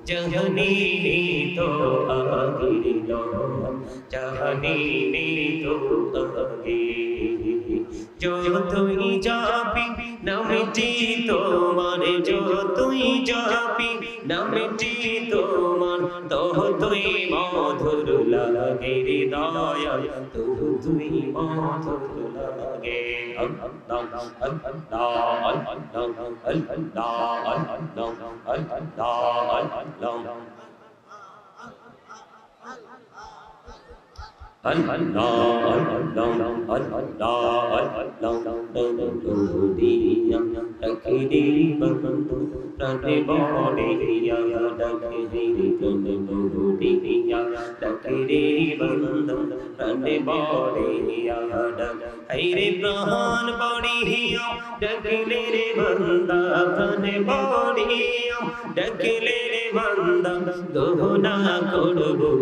जहनी तो आगे जहनी तो आगे जो तुई जापी न मिटी তোমার जो তুই जापी न मिटी তোমার তো তুই মধুর লাগে হৃদয় তো তুই মধুর লাগে रे प्राण बड़िया डकले रे बंदा प्राण बड़िया डकले रे बंदा दोना करबो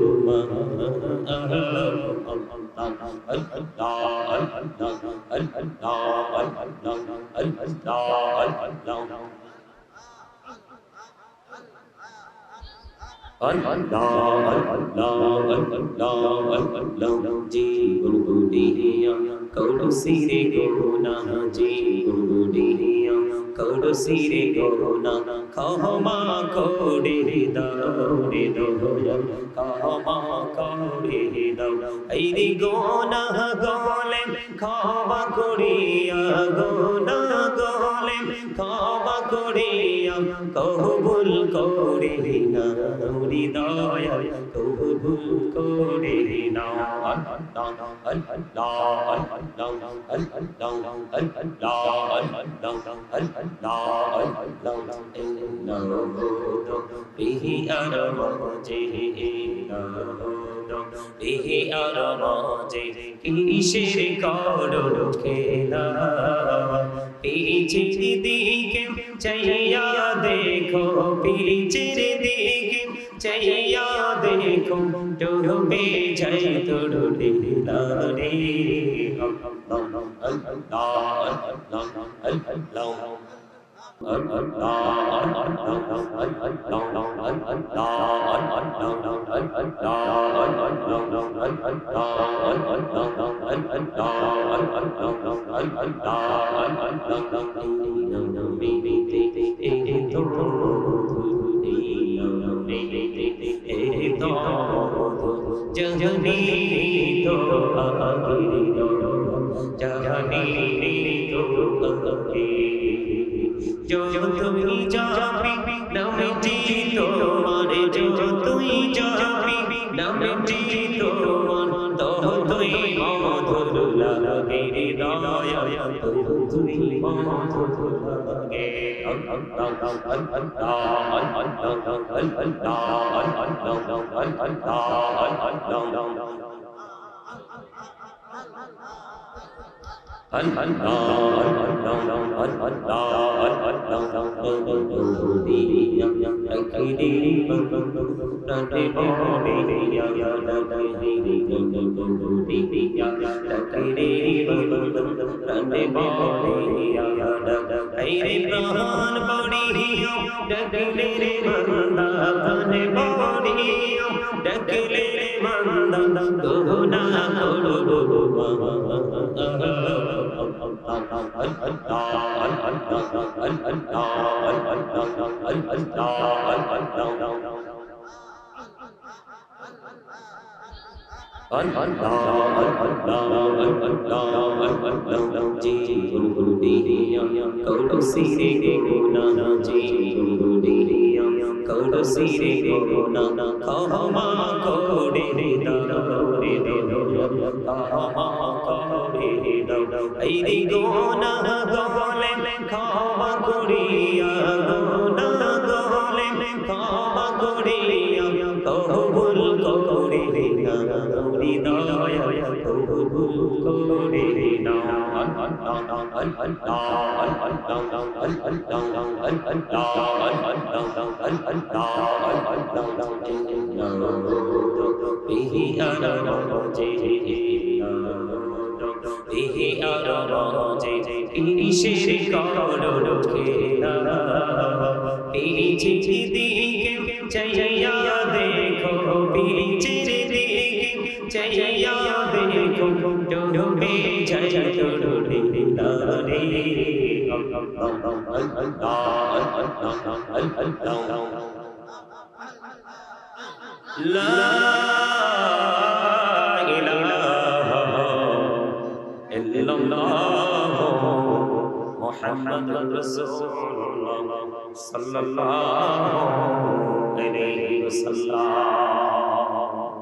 जी गुड़गुड़िया कौड़ो सिरे गोना जी गुड़गुड़िया कौड़ो सिरे गोना कहमा कौड़े दौड़े दौड़ कहमा कौड़े दौड़ ऐरी गोना गोले खावा कुड़िया गोना गोले खावा कुड़िया कबूल कोड़े ना हृदय कबूल कोड़े ना bihi aramaje bihi aramaje কিসের করো খেলা পিছের দিকে চাইয়া দেখো পিছের দিকে চাইয়া দেখো ডুবে যাই তোর লীলা রে जहनी तो आगे जहनी तो आगे जो तुई जापी न मिटी তোমার जो तुई जापी न मिटी তোমার তো তুই মধুর লাগে হৃদয় তো তুই মধুর লাগে प्राण बड़िया डकले रे बंदा प्राण बड़िया डकले रे बंदा दोना करबो जी गुड़गुड़िया कौड़ो सिरे गोना जी गुड़गुड़िया कौड़ो सिरे गोना कहमा कौड़े दौड़े दौड़ कहमा कौड़े दौड़ ऐरी गोना गोले खावा कुड़िया गोना गोले खावा कुड़िया कबूल कोड़े ना हृदय कबूल कोड़े ना पीछे दिखे चैया देखो पीछे दिखे चैया देखो डूबे जय डूबे तारे ला इलाहा इल्लल्लाह मुहम्मदुर रसूलुल्लाह सल्लल्लाहु अलैहि वसल्लम